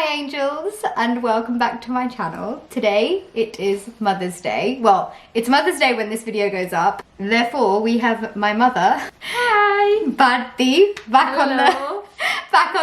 angels, and welcome back to my channel. Today it is Mother's Day. Well, it's Mother's Day when this video goes up. Therefore, we have my mother, hi, Bharti, back on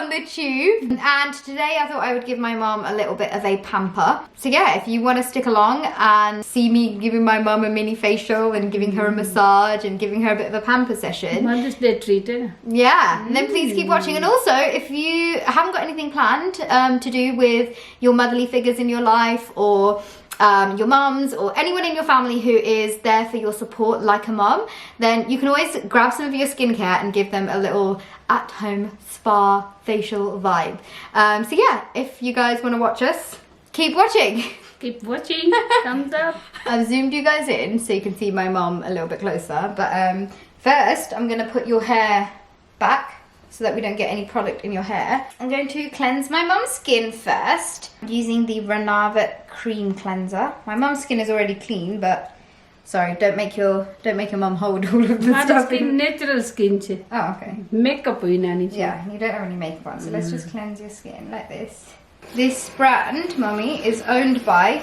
the tube. And today I thought I would give my mom a little bit of a pamper. So yeah, if you want to stick along and see me giving my mom a mini facial and giving her a massage and giving her a bit of a pamper session. Mother's Day treat, eh? Yeah, and then please keep watching. And also, if you haven't got anything planned to do with your motherly figures in your life, or your mums, or anyone in your family who is there for your support like a mum, then you can always grab some of your skincare and give them a little at-home spa facial vibe. So yeah, if you guys want to watch us, keep watching. Keep watching. Thumbs up. I've zoomed you guys in so you can see my mum a little bit closer. But first, I'm going to put your hair back so that we don't get any product in your hair. I'm going to cleanse my mum's skin first using the Renovate cream cleanser. My mum's skin is already clean, but sorry, don't make your mum hold all of the stuff. Skin, natural skin. Oh, okay. Makeup in. Yeah, you don't have any makeup on, so let's just cleanse your skin like this. This brand, Mummy, is owned by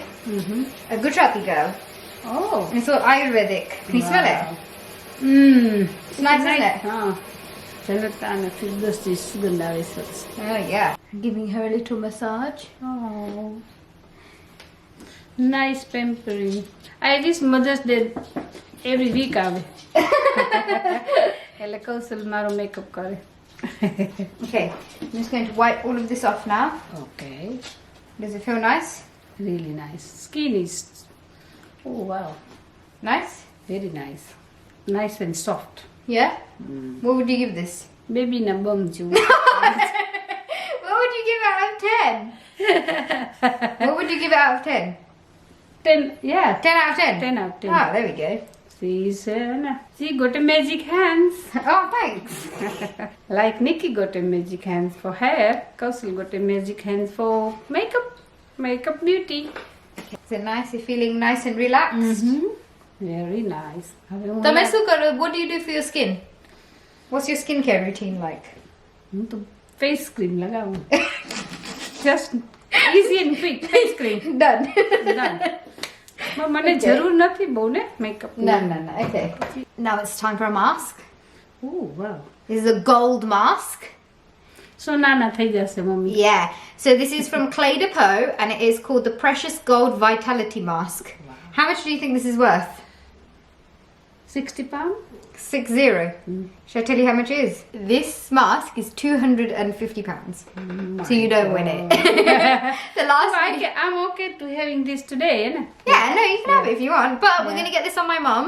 a Gujarati girl. Oh. And it's all Ayurvedic. Can you smell it? It's nice, isn't it? Oh. Oh yeah. Giving her a little massage. Oh. Nice pampering. I wish Mother's Day every week આવે. એટલે કૌશલ મારો makeup કરે. Okay, I'm just going to wipe all of this off now. Okay. Does it feel nice? Really nice. Skin is, oh wow, Nice? very nice. Nice and soft. Yeah? What would you give this? Baby na bum ju. What would you give it out of 10? What would you give it out of 10? 10, yeah. 10 out of 10? 10 out of 10. Oh, there we go. She got a magic hands. Oh, thanks. Like Nikki got a magic hands for hair, Kaushal got a magic hands for makeup. Makeup beauty. Is it nice? You're feeling nice and relaxed? Very nice. તમે શું કરો? What do you do for your skin? What's your skincare routine like? Face cream લગાવું. Just easy and quick face cream. Done. Done. મને જરૂર નથી બહુ ને makeup. No. Okay. Now it's time for a mask. Oh wow. This is a gold mask. So નાના થઈ જશે mummy. Yeah. So this is from Clé de Peau and it is called the Precious Gold Vitality Mask. Wow. How much do you think this is worth? 60 pound? 60. Should I tell you how much it is? This mask is £250. So you don't win it. The last video. I'm okay to having this today, isn't it? Yeah, no, you can have it if you want. But we're going to get this on my mum,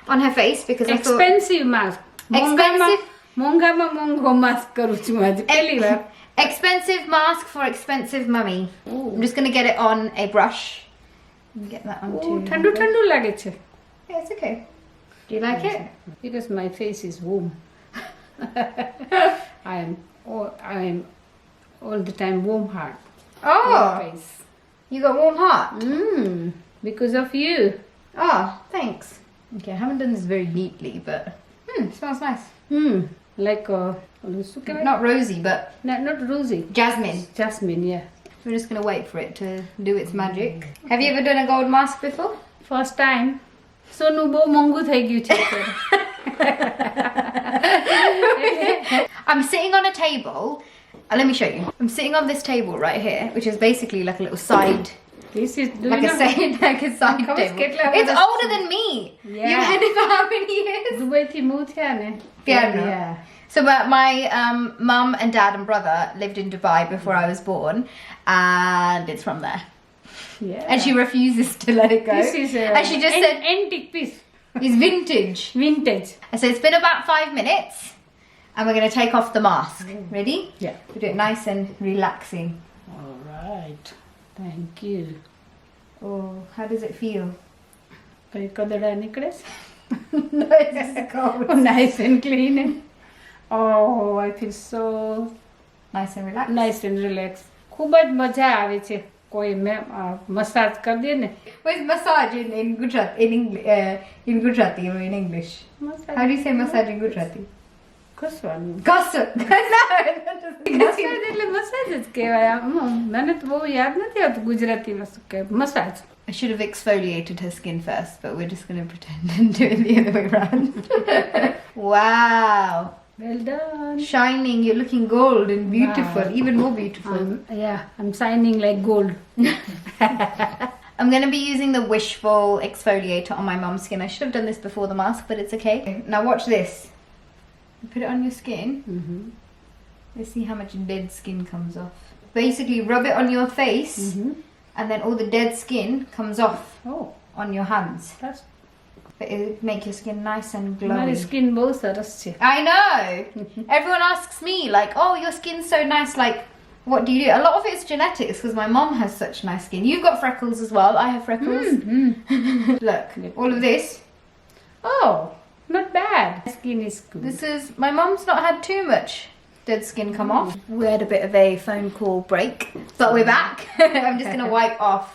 on her face, because I thought... Expensive mask. Expensive? મોંઘામાં મોંઘો mask કરું છું આજે પહેલી વાર. Expensive mask for expensive mummy. Ooh. I'm just going to get it on a brush. Get that on too. ઠંડુ ઠંડુ લાગે છે. Yeah, it's okay. Do you like it? Because my face is warm. I am all the time warm heart. Oh, Face. you got a warm heart. Because of you. Oh, thanks. Okay, I haven't done this very neatly, but it smells nice. Like Not rosy, but not rosy. jasmine. Jasmine, yeah. We're just going to wait for it to do its magic. Have you ever done a gold mask before? First time. સોનું બહુ મોંઘું થઈ ગયું છે. I'm sitting on a table. Let me show you. I'm sitting on this table right here, which is basically like a little side. This is Like a side table. It's older than me. Yeah. You've had it for how many years? દુબઈથી move થયા ને. Piano. Yeah. So my mum and dad and brother lived in Dubai before I was born, and it's from there. Yeah. And she refuses to let it go. This is and she just said antique piece. it's vintage. Vintage. So it's been about 5 minutes, and we're going to take off the mask. Ready? Yeah. We do it nice and relaxing. All right. Thank you. Oh, how does it feel? પછી કદડા નિકળે છે. No, it's just cold. Oh, nice and clean. Oh, I feel so Nice and relaxed. nice and relaxed. ખૂબ જ મજા આવે છે. કોઈ massage કરી દે ને. Where's massage in Gujarati? In Gujarati or in English? Massage. How do you say massage in Gujarati? કસવાનું Gossip. No, that doesn't- massage એટલે massage જ કહેવાય મને તો બહુ યાદ નથી આવતું ગુજરાતીમાં શું કહેવાય massage I should have exfoliated her skin first, but we're just going to pretend and do it the other way around. Wow. well done Shining, you're looking gold and beautiful, Wow. even more beautiful. I'm shining like gold I'm going to be using the Wishful exfoliator on my mum's skin. I should have done this before the mask, but it's okay. Now watch this. You put it on your skin. Let's see how much dead skin comes off. Basically, rub it on your face, and then all the dead skin comes off on your hands. that's But it'll make your skin nice and મારી glowing. Skin બહુ સરસ છે I know! Everyone asks me, like, oh, your skin's so nice, like, what do you do? A lot of it's genetics, because my mom has such nice skin. You've got freckles as well. I have freckles. Look, all of this. oh not bad skin is good This is, my mom's not had too much dead skin come off. We had a bit of a phone call break, but we're back. I'm just going to wipe off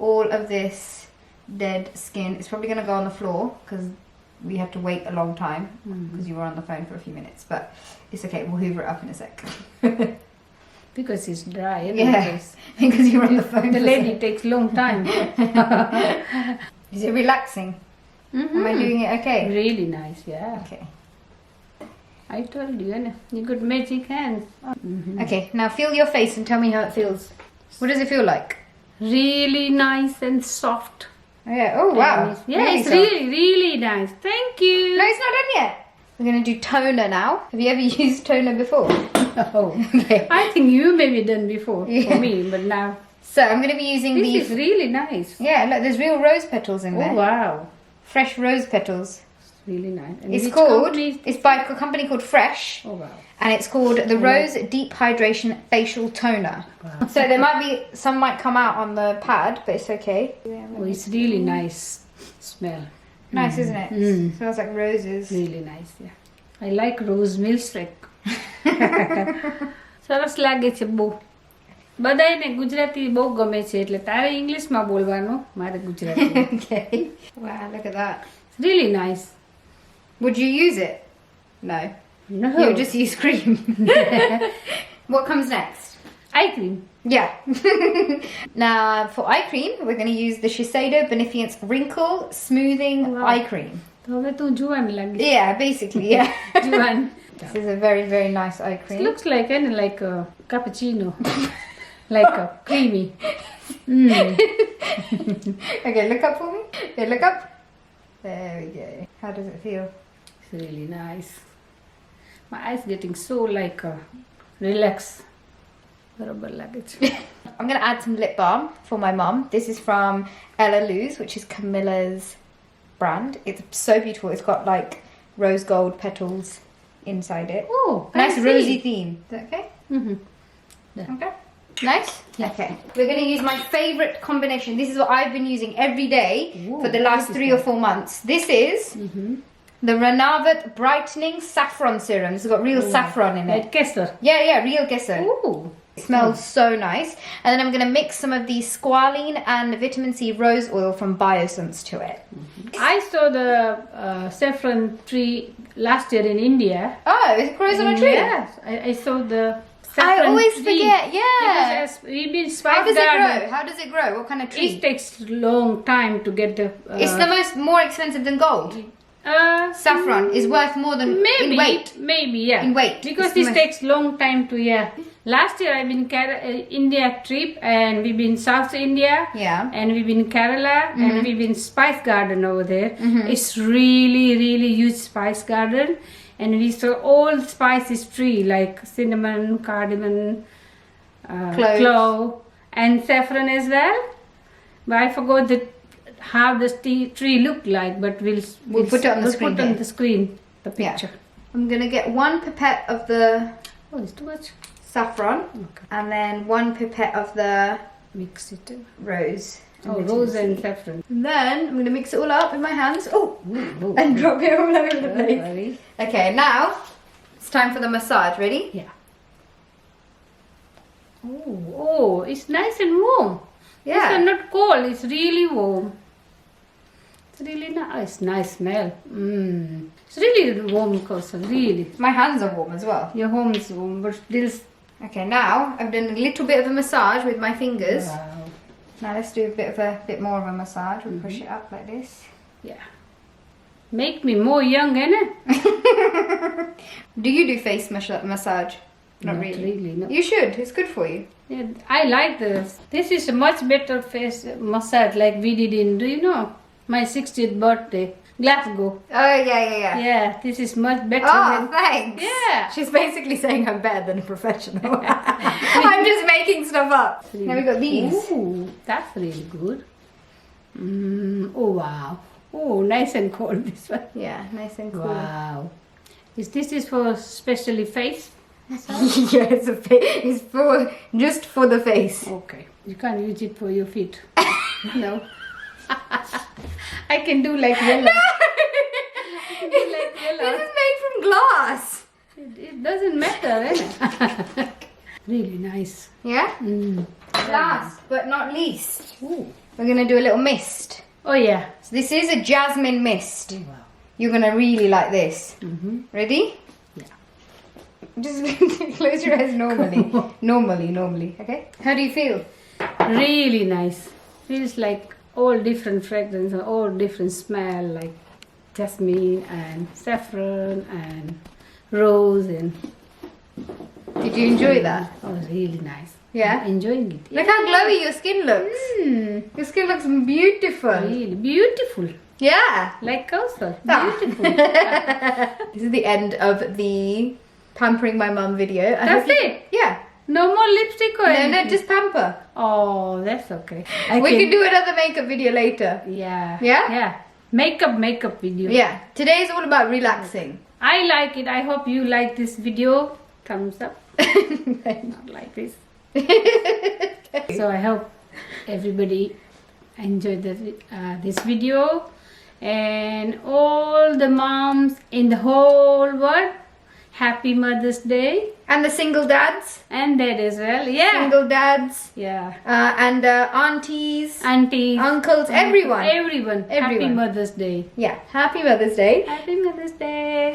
all of this dead skin. It's probably going to go on the floor because we have to wait a long time because you were on the phone for a few minutes, but it's okay. We'll hoover it up in a sec. because it's dry and Yeah, because you were on the phone. the for a lady takes long time sec. Is it relaxing? Am I doing it okay? really nice yeah Okay. I told you Anna, you got magic hands Okay, now feel your face and tell me how it feels. What does it feel like? really nice and soft Oh, yeah. Oh, wow. yeah Really it's soft. really nice thank you No, it's not done yet. We're going to do toner now. Have you ever used toner before? oh Okay. I think you may be done before Yeah. for me but now So I'm going to be using this these. is really nice Yeah, look, there's real rose petals in oh there. wow Fresh rose petals. really nice and It's which called, company is- it's by a company called Fresh, oh wow and it's called the Rose Deep Hydration Facial Toner. So there might be, some might come out on the pad, but it's okay. oh it's really nice smell Nice, isn't it? Smells like roses. really nice yeah I like rose milkshake સરસ લાગે છે બહુ બધાયને ગુજરાતી બહુ ગમે છે એટલે તારે ઇંગ્લિશમાં બોલવાનું મારે Gujarati Okay. Wow, look at that. It's really nice Would you use it? No. no You'll just use cream. What comes next? eye cream Yeah. Now, for eye cream, we're going to use the Shiseido Beneficence Wrinkle Smoothing Wow. Eye Cream. તો હવે તું જુવાન લાગે Yeah, basically, yeah. જુવાન This is a very, very nice eye it cream. looks like a cappuccino like a creamy Okay, look up for me. Okay, look up. There we go. How does it feel? it's really nice my eyes getting so like relax બરોબર લાગે છે I'm going to add some lip balm for my mum. This is from Ella Luz, which is Camilla's brand. It's so beautiful. It's got like rose gold petals inside it. oh Nice fancy. rosy theme. Is that okay? Yeah. Okay. Nice? Okay. We're going to use my favourite combination. This is what I've been using every day Ooh, for the last what is 3 or 4 months. This is the Renovate Brightening Saffron Serum. It's got real saffron in it. like Kesar Yeah, real gesso. oh It smells so nice. And then I'm going to mix some of the squalene and vitamin C rose oil from Biosense to it. I saw the saffron tree last year in India. Oh, it grows on a tree? Yes, I saw the I saffron always tree. forget, Because yeah. as we've been How spice does it garden, grow? How does it grow? What kind of tree? it takes long time to get the. It's the more expensive than gold. Saffron is worth more than maybe in weight. maybe yeah In weight. because It's the this most- takes long time to last year I've been India trip and we've been South India Yeah. and we've been Kerala and we've been spice garden over there it's really huge spice garden and we saw all spices tree like cinnamon cardamom clove and saffron as well but I forgot that how the tree looked like but we'll put it on the screen put on here. the screen the Yeah. picture I'm going to get 1 pipette of the oh it's too much saffron okay and then 1 pipette of the mix it rose. oh rose and saffron And then I'm going to mix it all up with my hands. Oh, ooh, and drop it all over the place. sorry. Okay, now it's time for the massage. Ready? Yeah. Oh, it's nice and warm. Yeah. It's not cold. It's really warm. Really nice. Nice smell. It's really warm, Kaushal, really. My hands are warm as well. Your home is warm, but still... Okay, now I've done a little bit of a massage with my fingers. Wow. Now let's do a bit more of a massage. We'll push it up like this. Yeah. Make me more young, innit? Do you do face massage? Not really. No. You should. It's good for you. Yeah, I like this. This is a much better face massage like we did in, do you know, my 60th birthday, Glasgow. Oh, yeah. Yeah, this is much better Oh, than... thanks. Yeah. She's basically saying I'm better than a professional. I'm just making stuff up. Now we got these. Ooh, that's really good. Oh, wow. Oh, nice and cold, this one. Yeah, nice and cool. Wow. This is for specially face? Yeah, it's for just for the face. Okay. You can't use it for your feet. No. I can do like yellow. This is made from glass. It doesn't matter, eh? Really nice. Yeah? Last but not least, Ooh. we're going to do a little mist. Oh, yeah. So this is a Jasmine Mist. Wow. You're going to really like this. Ready? Yeah. Just close your eyes normally. Normally. Okay? How do you feel? Really nice. Feels like all different fragrance and all different smell, like jasmine and saffron and rose and... Did you enjoy that? Oh, really nice. Yeah? I'm enjoying it. Look how glowy your skin looks. Your skin looks beautiful. Really beautiful. Yeah. Like Kaushal. Ah. Beautiful. This is the end of the pampering my mum video. That's it? Yeah. No more lipstick or No, anything? just pamper. Oh, that's okay. We can do another makeup video later. Yeah. Yeah? Yeah. Makeup video. Yeah. Today is all about relaxing. I like it. I hope you like this video. Thumbs up. Not like this. So I hope everybody enjoyed this video, and all the moms in the whole world, happy Mother's Day, And the single dads. and that as well. Yeah. Single dads. Yeah. And aunties. Aunties. Uncles. Everyone. Everyone. Happy Everyone. Mother's Day. Yeah. Happy Mother's Day. Happy Mother's Day.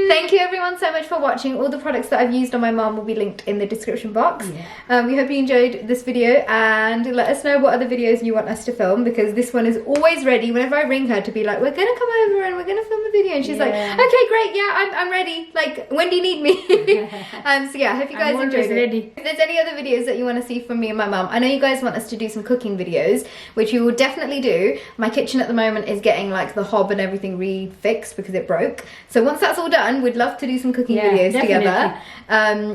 Thank you everyone so much for watching. All the products that I've used on my mum will be linked in the description box. Yeah. We hope you enjoyed this video, and let us know what other videos you want us to film, because this one is always ready whenever I ring her to be like, we're gonna come over and we're gonna film a video, and she's like, Yeah. okay, great, yeah, I'm ready, like, when do you need me? So yeah, I hope you guys I'm enjoyed always it. ready. If there's any other videos that you want to see from me and my mum, I know you guys want us to do some cooking videos, which we will definitely do. My kitchen at the moment is getting like the hob and everything refixed because it broke. So once that's all done, we'd love to do some cooking videos together.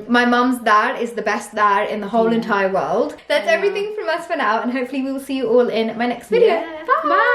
My mum's dad is the best dad in the whole entire world. That's everything from us for now, and hopefully we will see you all in my next video. Yeah. Bye!